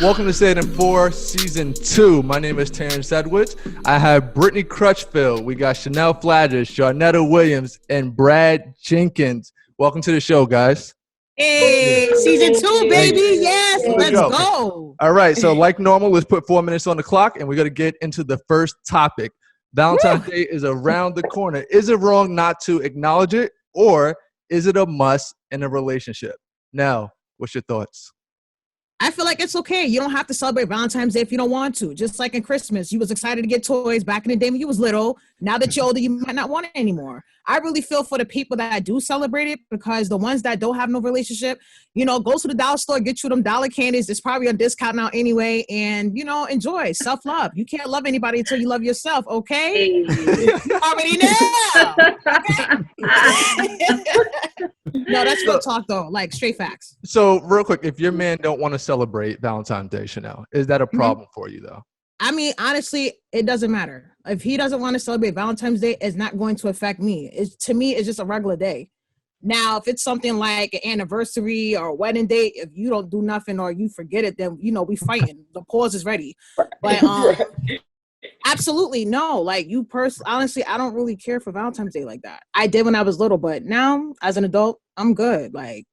Welcome to Say It in 4, Season 2. My name is Terrence Edwards. I have Brittany Crutchfield. We got Fladger, Charnetta Williams, and Brad Jenkins. Welcome to the show, guys. Hey, Season 2, baby. Yes, let's go. All right, so like normal, let's put 4 minutes on the clock, and we're going to get into the first topic. Valentine's Day is around the corner. Is it wrong not to acknowledge it, or is it a must in a relationship? Now, what's your thoughts? I feel like it's okay. You don't have to celebrate Valentine's Day if you don't want to. Just like in Christmas, you was excited to get toys back in the day when you was little. Now that you're older, you might not want it anymore. I really feel for the people that do celebrate it, because the ones that don't have no relationship, go to the dollar store, get you them dollar candies. It's probably on discount now anyway. And, enjoy self-love. You can't love anybody until you love yourself. Okay. You already know. No, that's real talk though. Like straight facts. So real quick, if your man don't want to celebrate Valentine's Day, Chanel, is that a problem for you though? I mean, honestly, it doesn't matter. If he doesn't want to celebrate Valentine's Day, it's not going to affect me. To me, it's just a regular day. Now, if it's something like an anniversary or a wedding date, if you don't do nothing or you forget it, then, we fighting. The pause is ready. But absolutely no. Like honestly, I don't really care for Valentine's Day like that. I did when I was little, but now as an adult, I'm good. Like,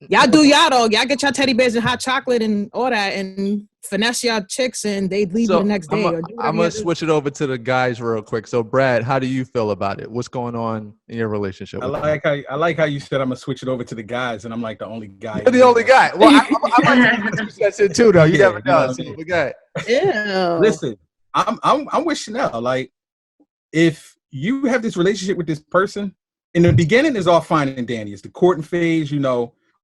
y'all do y'all though. Y'all get y'all teddy bears and hot chocolate and all that and finesse y'all chicks and they leave you the next day. I'm going to switch it over to the guys real quick. So Brad, how do you feel about it? What's going on in your relationship? I like how you said I'm going to switch it over to the guys and I'm like the only guy. You're the only guy. Well, I might say it too though. You never know. So we got. Yeah. Listen, I'm with Chanel. Like, if you have this relationship with this person, in the beginning is all fine and dandy. It's the courting phase,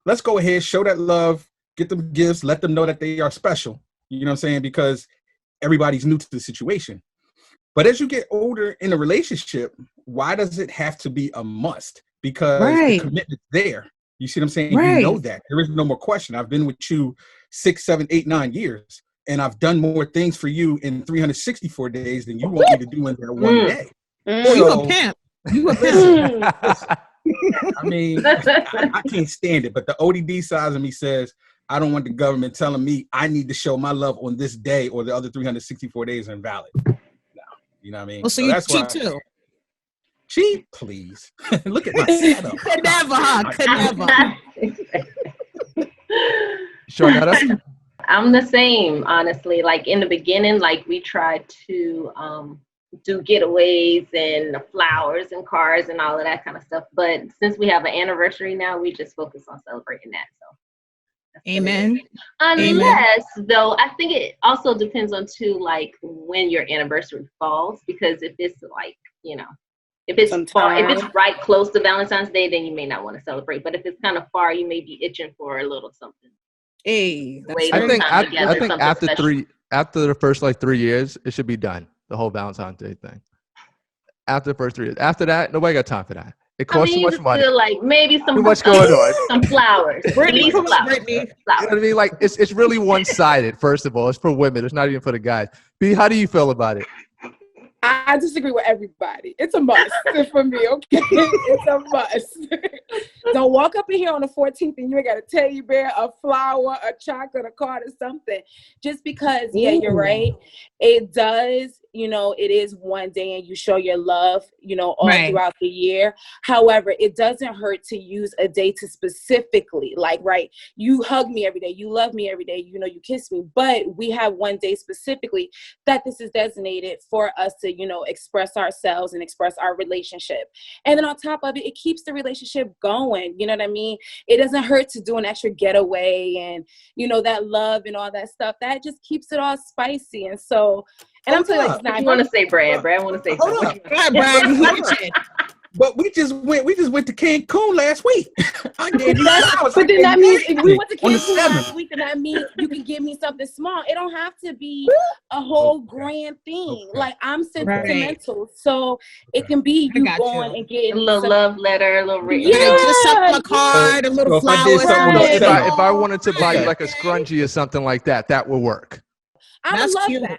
Let's go ahead, show that love, get them gifts, let them know that they are special. You know what I'm saying? Because everybody's new to the situation. But as you get older in a relationship, why does it have to be a must? Because the commitment's there. You see what I'm saying? Right. You know that. There is no more question. I've been with you 6, 7, 8, 9 years. And I've done more things for you in 364 days than you want me to do in that one day. So, you a pimp. You a pimp. I mean, I can't stand it. But the ODD side of me says, I don't want the government telling me I need to show my love on this day or the other 364 days are invalid. No, you know what I mean? Well, so you cheat too. Cheat, please. Look at my setup. Could never, Could never. Sure, I'm the same, honestly. Like in the beginning, like we tried to do getaways and flowers and cars and all of that kind of stuff. But since we have an anniversary now, we just focus on celebrating that. So, amen. Unless, though, I think it also depends on too, like when your anniversary falls. Because if it's like, if it's right close to Valentine's Day, then you may not want to celebrate. But if it's kind of far, you may be itching for a little something. Hey, I think after the first 3 years, it should be done. The whole Valentine's Day thing. After the first 3 years. After that, nobody got time for that. It costs too much money. Feel like maybe some too much going on. Some flowers. Brittany. Flowers. You know what I mean? Like it's really one-sided. First of all, it's for women. It's not even for the guys. B, how do you feel about it? I disagree with everybody. It's a must for me, okay? It's a must. Don't walk up in here on the 14th and you ain't got a teddy bear, a flower, a chocolate, a card, or something. Just because, you're right. It does, it is one day and you show your love, all throughout the year. However, it doesn't hurt to use a day to specifically, you hug me every day, you love me every day, you kiss me. But we have one day specifically that this is designated for us to, express ourselves and express our relationship. And then on top of it, it keeps the relationship going. You know what I mean? It doesn't hurt to do an extra getaway and, that love and all that stuff. That just keeps it all spicy. And so, and I'm telling you, it's not. You want to say, Brad? Brad want to say something. Brad, But we just went to Cancun last week. I gave you flowers. But then that means if we went to Cancun last week, then that means you can give me something small. It don't have to be a whole grand thing. Okay. Like I'm sentimental, so it can be you going and getting a little love letter, a little ring. Just a card, a little flower. If I wanted to buy you like a scrunchie or something like that, that would work. I love that.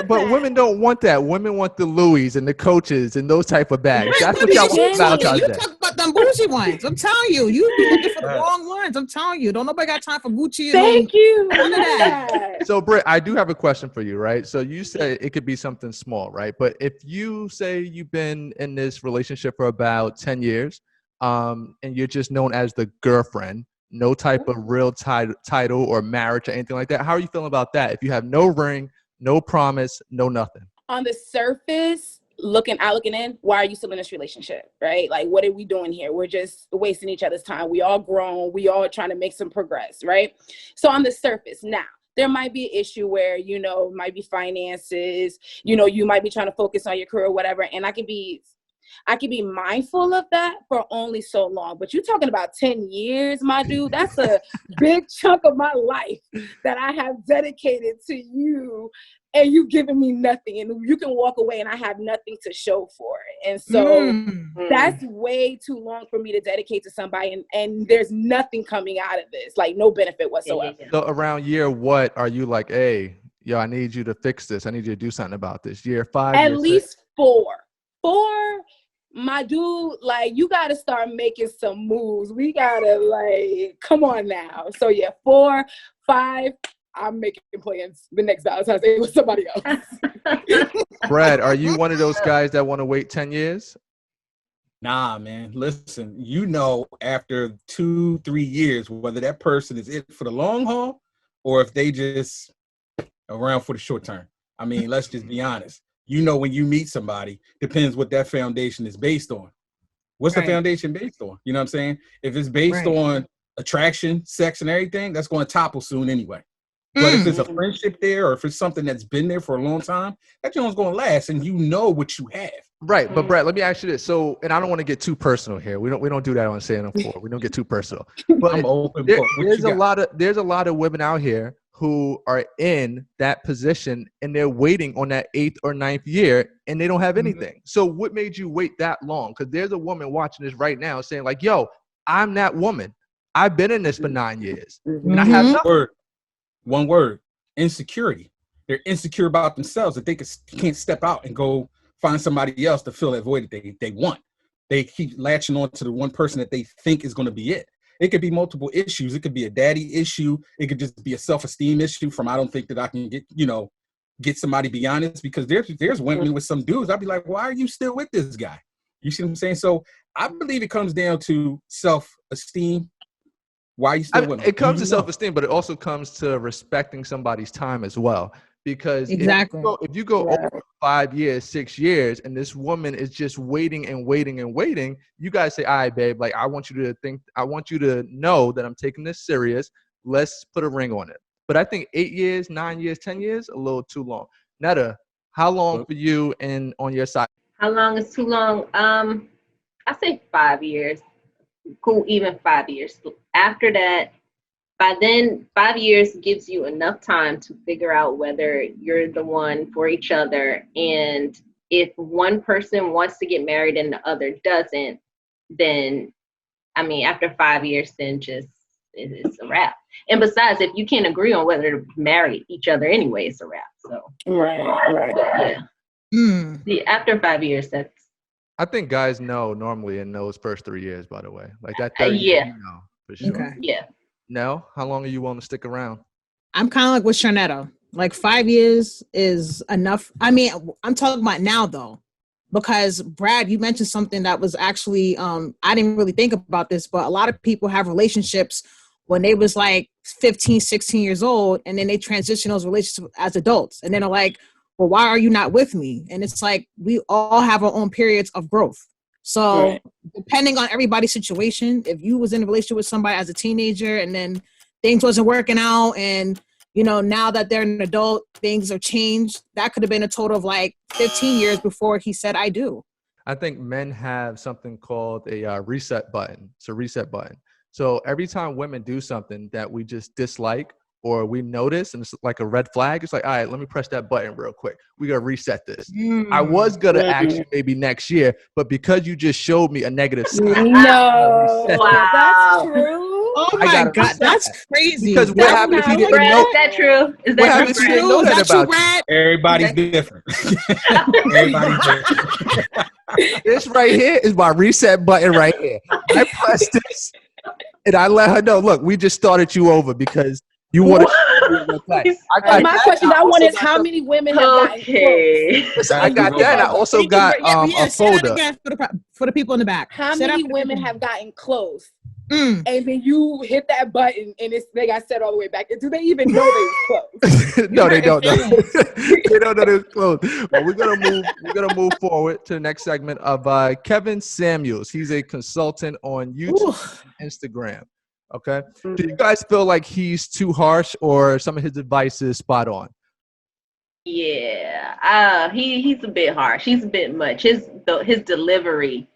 But women don't want that. Women want the Louis and the Coaches and those type of bags. That's what y'all want. You talk about want them bougie ones. I'm telling you, you be looking for the wrong ones. I'm telling you, don't nobody got time for Gucci. Thank you. None of that. So, Britt, I do have a question for you, right? So you said it could be something small, right? But if you say you've been in this relationship for about 10 years, and you're just known as the girlfriend, no type of real title or marriage or anything like that, how are you feeling about that? If you have no ring, no promise, no nothing. On the surface, looking in, why are you still in this relationship, right? Like, what are we doing here? We're just wasting each other's time. We all grown. We all trying to make some progress, right? So on the surface, now, there might be an issue where, might be finances, you might be trying to focus on your career or whatever. And I can be mindful of that for only so long. But you're talking about 10 years, my dude. That's a big chunk of my life that I have dedicated to you, and you giving me nothing. And you can walk away and I have nothing to show for it. And so that's way too long for me to dedicate to somebody. And there's nothing coming out of this, like no benefit whatsoever. So around year what are you like, hey, yo, I need you to fix this. I need you to do something about this. Year 5? At least 4. 4, my dude, like, you got to start making some moves. We got to, like, come on now. So, yeah, 4, 5, I'm making plans the next Valentine's Day with somebody else. Brad, are you one of those guys that want to wait 10 years? Nah, man. Listen, after 2-3 years, whether that person is it for the long haul or if they just around for the short term. I mean, let's just be honest. When you meet somebody, depends what that foundation is based on. What's the foundation based on? You know what I'm saying? If it's based on attraction, sex, and everything, that's going to topple soon anyway. But if it's a friendship there, or if it's something that's been there for a long time, that one's going to last, and you know what you have. Right. But Brett, let me ask you this. So, and I don't want to get too personal here. We don't do that on Say It 4. We don't get too personal. But I'm open. There's a lot of women out here who are in that position and they're waiting on that 8th or 9th year and they don't have anything. So what made you wait that long? Because there's a woman watching this right now saying like, yo, I'm that woman. I've been in this for 9 years. And I have nothing. One word, insecurity. They're insecure about themselves that they can't step out and go find somebody else to fill that void that they want. They keep latching on to the one person that they think is going to be it. It could be multiple issues. It could be a daddy issue. It could just be a self-esteem issue from I don't think that I can get somebody beyond this, because there's women with some dudes. I'd be like, why are you still with this guy? You see what I'm saying? So I believe it comes down to self-esteem. Why are you still with them? It comes to self-esteem, but it also comes to respecting somebody's time as well. Because if you go over 5 years, 6 years, and this woman is just waiting and waiting and waiting, you guys say, all right, babe, like I want you to know that I'm taking this serious. Let's put a ring on it. But I think 8 years, 9 years, 10 years, a little too long. Netta, how long for you and on your side? How long is too long? I say 5 years. Cool, even 5 years. After that, by then, 5 years gives you enough time to figure out whether you're the one for each other. And if one person wants to get married and the other doesn't, then, I mean, after 5 years, then it's a wrap. And besides, if you can't agree on whether to marry each other anyway, it's a wrap. So right. Yeah. After 5 years, that's. I think guys know normally in those first 3 years, by the way. Like that 30 years, for sure. Okay. Yeah. No? How long are you willing to stick around? I'm kind of like with Charnetta. Like 5 years is enough. I mean, I'm talking about now though, because Brad, you mentioned something that was actually, I didn't really think about this, but a lot of people have relationships when they was like 15, 16 years old, and then they transition those relationships as adults. And then they're like, well, why are you not with me? And it's like, we all have our own periods of growth. So depending on everybody's situation, if you was in a relationship with somebody as a teenager and then things wasn't working out, and, now that they're an adult, things have changed, that could have been a total of like 15 years before he said, I do. I think men have something called a reset button. It's a reset button. So every time women do something that we just dislike or we notice and it's like a red flag, it's like, all right, let me press that button real quick. We got to reset this. I was going to ask you maybe next year, but because you just showed me a negative sign. No. Wow. That's true. Oh my God, that's crazy. Because what happened if you didn't know? Is that true? Is What that happens if you didn't know that about you? Everybody's different. Everybody's different. This right here is my reset button right here. I press this and I let her know, look, we just started you over because you want to. My question I want is how many women have gotten close? Listen, I got that. I also got a folder. For the people in the back. How many women have gotten close? And then you hit that button and they got set all the way back. Do they even know they was close? No, they don't know. They don't know they was close. But we're gonna move forward to the next segment of Kevin Samuels. He's a consultant on YouTube and Instagram. Okay. Do you guys feel like he's too harsh or some of his advice is spot on? Yeah. He's a bit harsh. He's a bit much. His delivery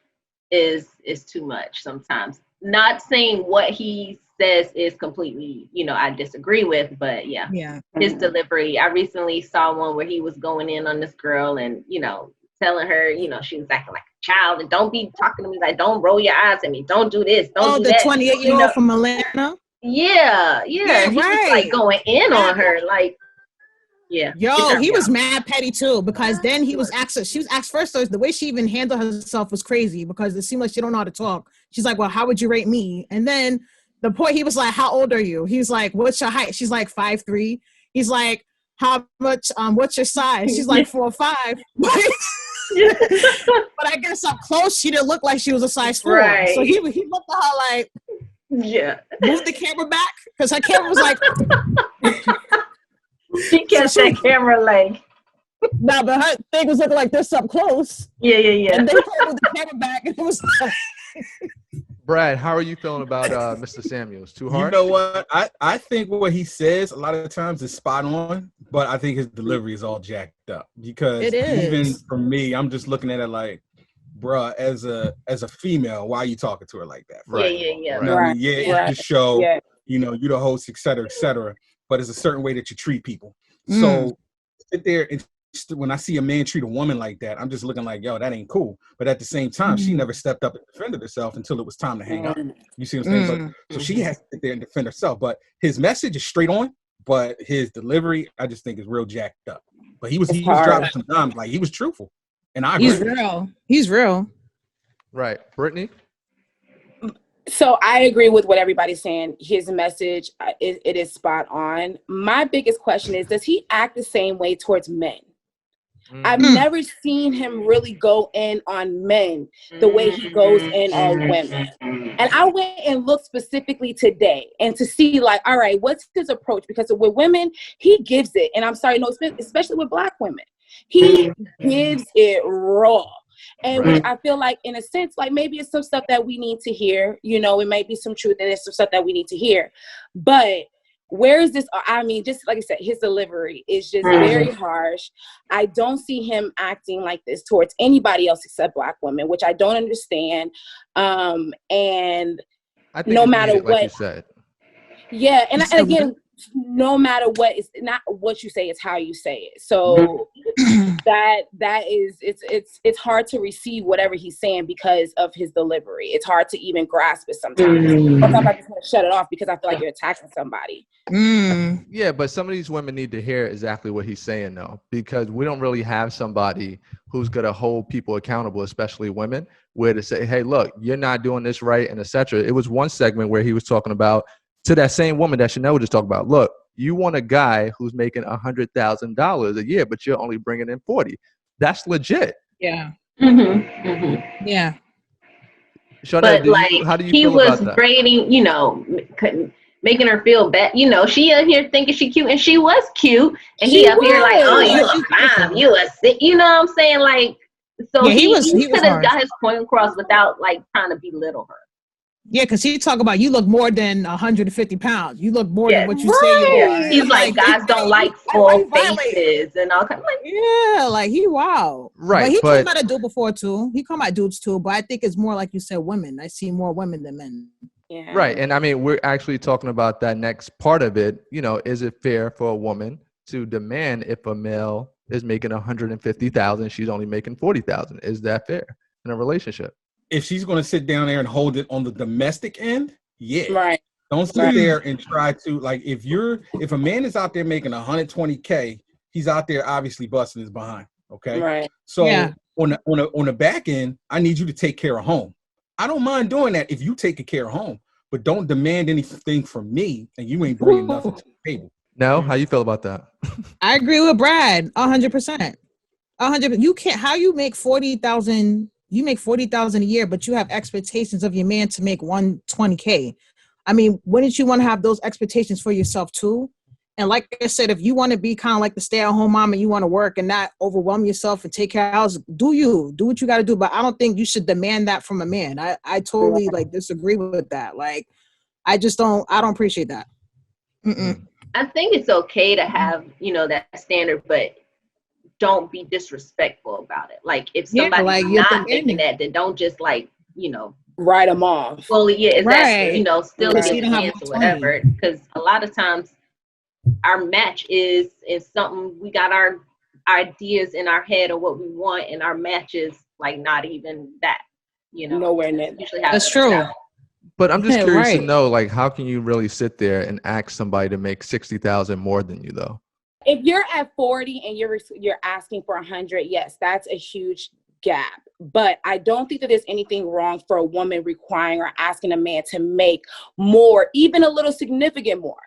is too much sometimes. Not saying what he says is completely, I disagree with, but yeah, his delivery. I recently saw one where he was going in on this girl and, telling her, she was acting like a child and don't be talking to me like, don't roll your eyes at me. Don't do this. Don't do that. Oh, the 28-year-old from Atlanta? Yeah. He was like going in on her. Like, yeah. Yo, he was mad petty too because then she was asked first. So the way she even handled herself was crazy because it seemed like she don't know how to talk. She's like, well, how would you rate me? And then the point, he was like, how old are you? He's like, what's your height? She's like 5'3". He's like, how much, what's your size? She's like 4'5". But I guess up close, she didn't look like she was a size 4. Right. So he looked at her like, move the camera back because her camera was like. She kept that camera like. No, but her thing was looking like this up close. Yeah. And they moved the camera back, and it was. Brad, how are you feeling about Mr. Samuels? Too hard? You know what? I think what he says a lot of the times is spot on, but I think his delivery is all jacked up because even for me, I'm just looking at it like, bruh, as a female, why are you talking to her like that? Right. Yeah. Right. It's the show. Yeah. You're the host, et cetera, et cetera. But it's a certain way that you treat people. So sit there and when I see a man treat a woman like that, I'm just looking like, yo, that ain't cool. But at the same time, she never stepped up and defended herself until it was time to hang up. You see what I'm saying? So she has to sit there and defend herself. But his message is straight on, but his delivery, I just think is real jacked up. But he was dropping some dimes, like he was truthful. And I agree. He's real. Right. Brittany? So I agree with what everybody's saying. His message, it is spot on. My biggest question is, does he act the same way towards men? I've never seen him really go in on men the way he goes in on women. And I went and looked specifically today and to see like, all right, what's his approach? Because with women, he gives it. And I'm sorry, no, especially with Black women. He gives it raw. And I feel like, in a sense, like maybe it's some stuff that we need to hear. It might be some truth and it's some stuff that we need to hear. But where is this? I mean, just like I said, his delivery is just very harsh. I don't see him acting like this towards anybody else except Black women, which I don't understand. And I think no matter what, like you said. Yeah, and again, no matter what, it's not what you say, it's how you say it. So that is it's hard to receive whatever he's saying because of his delivery. It's hard to even grasp it sometimes. Sometimes I just want to shut it off because I feel like you're attacking somebody. Yeah, but some of these women need to hear exactly what he's saying though, because we don't really have somebody who's gonna hold people accountable, especially women, where to say, hey, look, you're not doing this right, and etc. It was one segment where he was talking about to that same woman that Chanel just talked about, look, you want a guy who's making $100,000 a year, but you're only bringing in 40. That's legit. Yeah. Yeah. Chanel, but how do you feel about that? He was grading, making her feel bad. She up here thinking she cute, and she was cute, and he up here like, oh, you a fine, you a sick. You know what I'm saying? Like, so he could have got his point across without like trying to belittle her. Yeah, because he talk about you look more than 150 pounds. You look more than what you say you are. He's like guys don't like full faces and all kind of like. Yeah, like he wow. Right, but he came out a dude before too. He come out dudes too, but I think it's more like you said, women. I see more women than men. Yeah. Right, and I mean we're actually talking about that next part of it. Is it fair for a woman to demand if a male is making 150,000, she's only making 40,000? Is that fair in a relationship? If she's going to sit down there and hold it on the domestic end, yeah. Right. Don't sit there and try to, like, if a man is out there making 120K, he's out there obviously busting his behind. Okay. Right. So on the back end, I need you to take care of home. I don't mind doing that if you take care of home, but don't demand anything from me and you ain't bringing nothing to the table. No, how you feel about that? I agree with Brad 100%. 100%. You can't. How you make 40,000? You make 40,000 a year, but you have expectations of your man to make 120K. I mean, wouldn't you want to have those expectations for yourself too? And like I said, if you want to be kind of like the stay-at-home mom and you want to work and not overwhelm yourself and take care of the house, do what you got to do. But I don't think you should demand that from a man. I totally like disagree with that. Like, I don't appreciate that. I think it's okay to have, that standard, but don't be disrespectful about it. Like, if somebody's not making that, then don't just write them off. Well, yeah, exactly. Right. Still get chance or whatever. Because a lot of times our match is something, we got our ideas in our head of what we want, and our match is like not even that. Nowhere near. That's true. But I'm just curious to know, like, how can you really sit there and ask somebody to make 60,000 more than you, though? If you're at 40 and you're asking for 100, yes, that's a huge gap. But I don't think that there's anything wrong for a woman requiring or asking a man to make more, even a little significant more.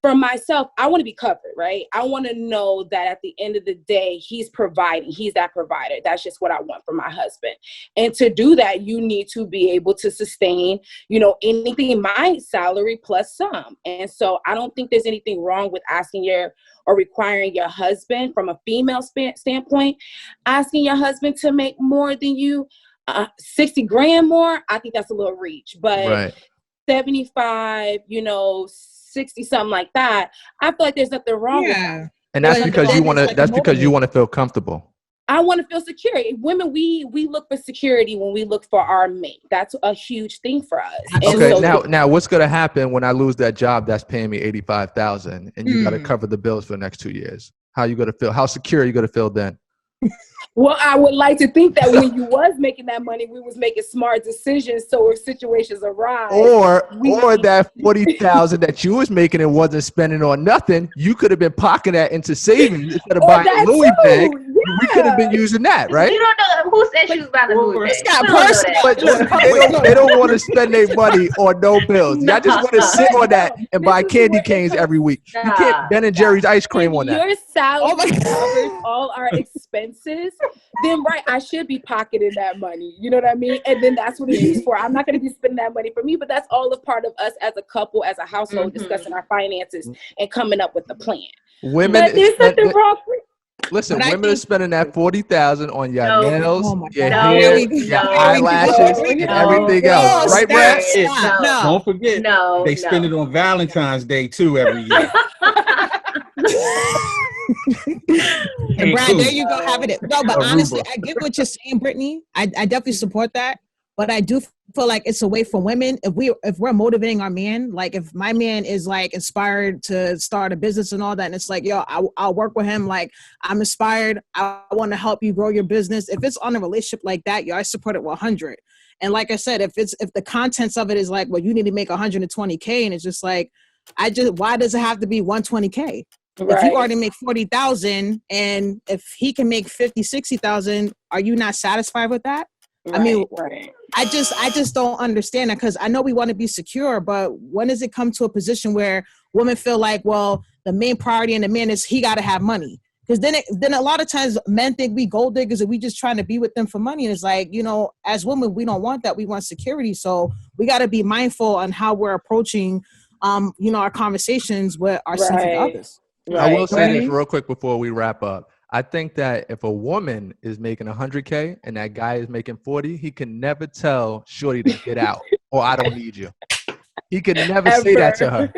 For myself, I want to be covered, right? I want to know that at the end of the day, he's providing. He's that provider. That's just what I want for my husband. And to do that, you need to be able to sustain, anything, my salary plus some. And so I don't think there's anything wrong with asking or requiring your husband, from a female standpoint, asking your husband to make more than you, 60 grand more. I think that's a little reach, but 75, 60, something like that, I feel like there's nothing wrong with that. And that's because you want to. That's because you want to feel comfortable. I want to feel secure. Women, we look for security when we look for our mate. That's a huge thing for us. Okay, now what's gonna happen when I lose that job that's paying me $85,000 and you got to cover the bills for the next 2 years? How you gonna feel? How secure are you gonna feel then? Well, I would like to think that when you was making that money, we was making smart decisions. So if situations arise, or that 40,000 that you was making and wasn't spending on nothing, you could have been pocketing that into savings instead of buying a Louis bag. Yeah. We could have been using that, right? You don't know who said she was buying a Louis bag. But they don't want to spend their money on no bills. I just want to sit on that and buy candy canes every week. You can't Ben and Jerry's ice cream on that. Your salary covers all our expenses. Then I should be pocketing that money. You know what I mean? And then that's what it's used for. I'm not going to be spending that money for me, but that's all a part of us as a couple, as a household, discussing our finances and coming up with a plan. Women, there's nothing wrong with. Listen, women are spending that 40,000 on your nails, your hair, your eyelashes, and everything else. Right, Brad? Don't forget, they spend it on Valentine's Day too every year. And Brad, there you go, having it. No, but honestly, I get what you're saying, Brittany. I definitely support that, but I do feel like it's a way for women. If we're motivating our man, like if my man is like inspired to start a business and all that, and it's like, yo, I'll work with him. Like, I'm inspired. I want to help you grow your business. If it's on a relationship like that, yo, I support it 100. And like I said, if the contents of it is like, well, you need to make 120K, and it's just like, why does it have to be 120K? Right. If you already make 40,000 and if he can make 50, 60,000, are you not satisfied with that? Right, I mean, I just don't understand that, because I know we want to be secure, but when does it come to a position where women feel like, well, the main priority in the man is he got to have money? Because then a lot of times men think we gold diggers and we just trying to be with them for money. And it's like, as women, we don't want that. We want security. So we got to be mindful on how we're approaching, our conversations with our significant others. Right. I will say this real quick before we wrap up. I think that if a woman is making 100K and that guy is making 40, he can never tell shorty to get out or I don't need you. He can never say that to her.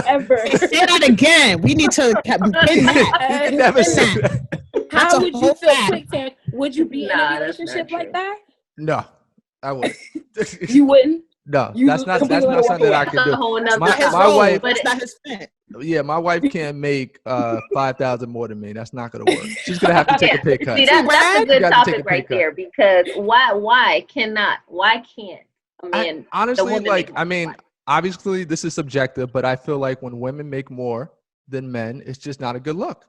Ever. Say that again. We need to pin that. He can never say that. How would you feel, quick, Terrence? Would you be in a relationship like that? No, I wouldn't. You wouldn't? No, that's not something that I can do. My wife, but it's not his fit. Yeah, my wife can't make 5,000 more than me. That's not gonna work. She's gonna have to take a pay cut. See, that's a good topic right there, because why can't a man? Honestly, like, I mean, obviously this is subjective, but I feel like when women make more than men, it's just not a good look.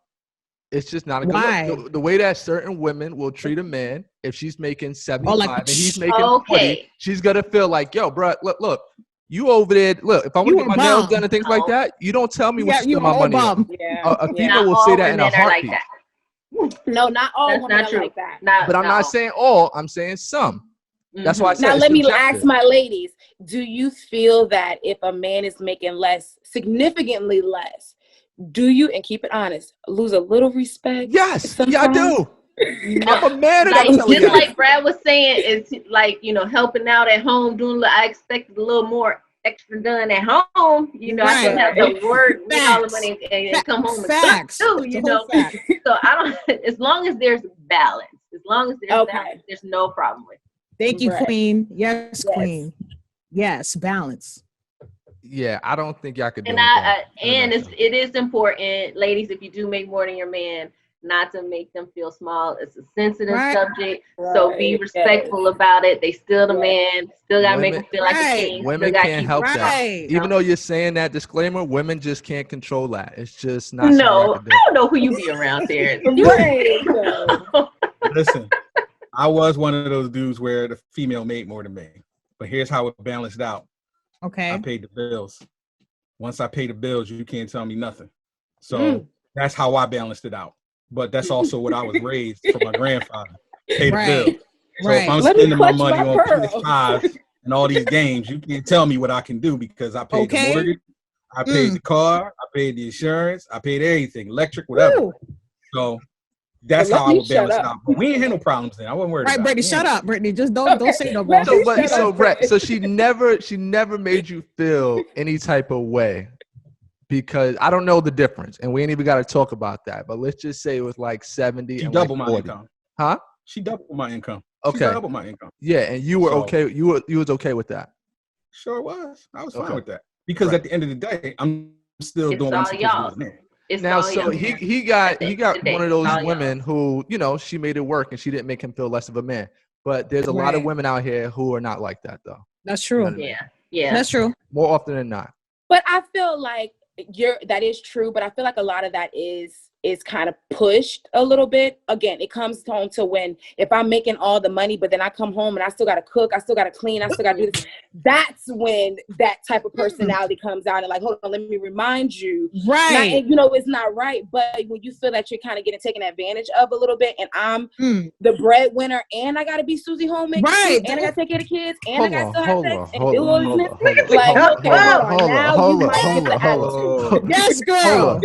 It's just not a good Why? look. The way that certain women will treat a man, if she's making 75 like, and he's making 40, okay. she's gonna feel like, yo, bro, look, you over there. Look, if I want You to get a my nails bum. done and things like that, you don't tell me what to you spend my a money on. bum. Yeah. A yeah. female will Not say all that in a women are like heartbeat. that. No, not all That's women not are true. like that. But I'm not saying all. I'm saying some. That's why I said Now it's let me subjective. ask my ladies, do you feel that if a man is making less, significantly less, do you, and keep it honest, lose a little respect? Yes, yeah, I do. No, I'm a man and like, I'm telling just you. like Brad was saying, it's like, helping out at home, I expected a little more extra done at home. I still have to work, make all the money, and come home and cook too. So I don't. As long as there's balance, balance, there's no problem with it. Thank you, Right. Queen. Yes, Queen. Yes, balance. Yeah, I don't think y'all could do And it. it is important, ladies, if you do make more than your man, not to make them feel small. It's a sensitive subject, so be respectful about it. They still the man, still gotta make them feel like a king. Women can't help that. Even though you're saying that disclaimer, women just can't control that. It's just not. No, I don't know who you be around, Terrence. Listen, I was one of those dudes where the female made more than me, but here's how it balanced out. Okay. I paid the bills. Once I pay the bills, you can't tell me nothing. So that's how I balanced it out. But that's also what I was raised from my grandfather. Pay the bills. So if I'm spending my money on PS5 and all these games, you can't tell me what I can do because I paid the mortgage, I paid the car, I paid the insurance, I paid everything, electric, whatever. So that's how I would balance it out. But we ain't had no problems then. I wasn't worried about Brittany, it. shut up, Brittany. Just don't say no more. So she never made you feel any type of way. Because I don't know the difference, and we ain't even got to talk about that. But let's just say it was like 70. She and doubled like my 40. income. Huh? She doubled my income. Okay. She doubled my income. Yeah, and you were okay. You was okay with that. Sure was. I was fine with that because at the end of the day, I'm still doing what I'm supposed to do. Now, so he got one of those women who, she made it work and she didn't make him feel less of a man. But there's a lot of women out here who are not like that, though. That's true. Yeah, that's true. More often than not. But I feel like that is true, but I feel like a lot of that is kind of pushed a little bit. Again, it comes home to when, if I'm making all the money, but then I come home and I still got to cook, I still got to clean, I still got to do this. That's when that type of personality comes out and like, hold on, let me remind you. Right. It's not right. But when you feel that you're kind of getting taken advantage of a little bit and I'm the breadwinner and I got to be Susie homemaker and I got to take care of the kids and I got to still have sex and do all this. Like, okay, yes, girl.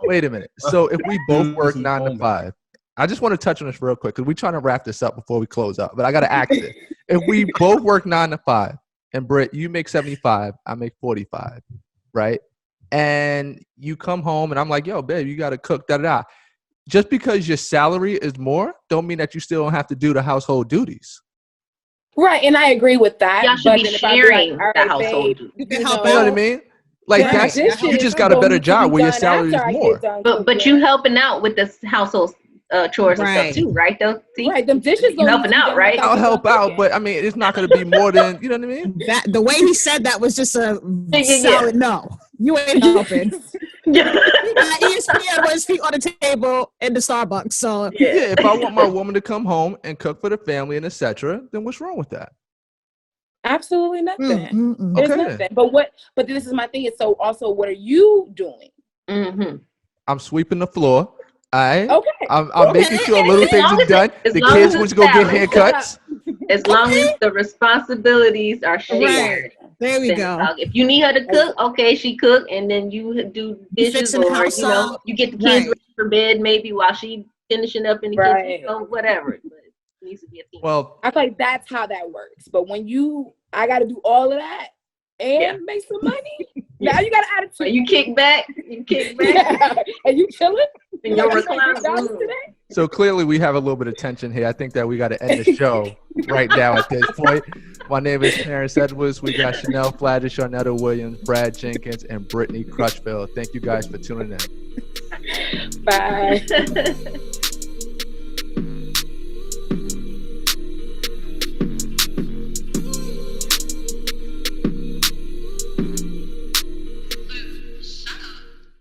Wait a minute. So if we both work 9 to 5, I just want to touch on this real quick because we're trying to wrap this up before we close up. But I got to ask it. If we both work 9 to 5, and Britt, you make 75, I make 45, right? And you come home and I'm like, yo, babe, you got to cook, da-da-da. Just because your salary is more, don't mean that you still don't have to do the household duties. Right, and I agree with that. Y'all should be sharing the household duties. You can help You know what I mean? Like you just got a better job where your salary is more. But you helping out with the household chores and stuff too, right? Though, see? Right, them dishes. You helping out, right? I'll help out, but I mean, it's not going to be more than, you know what I mean? The way he said that was just a solid no. You ain't helping. ESPN with his feet on the table in the Starbucks. So yeah, if I want my woman to come home and cook for the family and etc., then what's wrong with that? Absolutely nothing. Okay. Nothing. But this is my thing. So also, what are you doing? I'm sweeping the floor. I'm Okay. making sure little things are done. The kids went to go get haircuts. As long as the responsibilities are shared. Right. There we go. If you need her to cook, okay, she cook, and then you do dishes, or you get the kids ready for bed maybe while she finishing up in the kitchen, or whatever. But it needs to be a team. Well, I feel like that's how that works. But when I got to do all of that and make some money. Now you got an attitude. You kick back. And you chilling. And you're reclining. So clearly we have a little bit of tension here. I think that we got to end the show right now at this point. My name is Terrence Edwards. We got Chanel Fladger, Charnetta Williams, Brad Jenkins, and Brittany Crutchfield. Thank you guys for tuning in. Bye.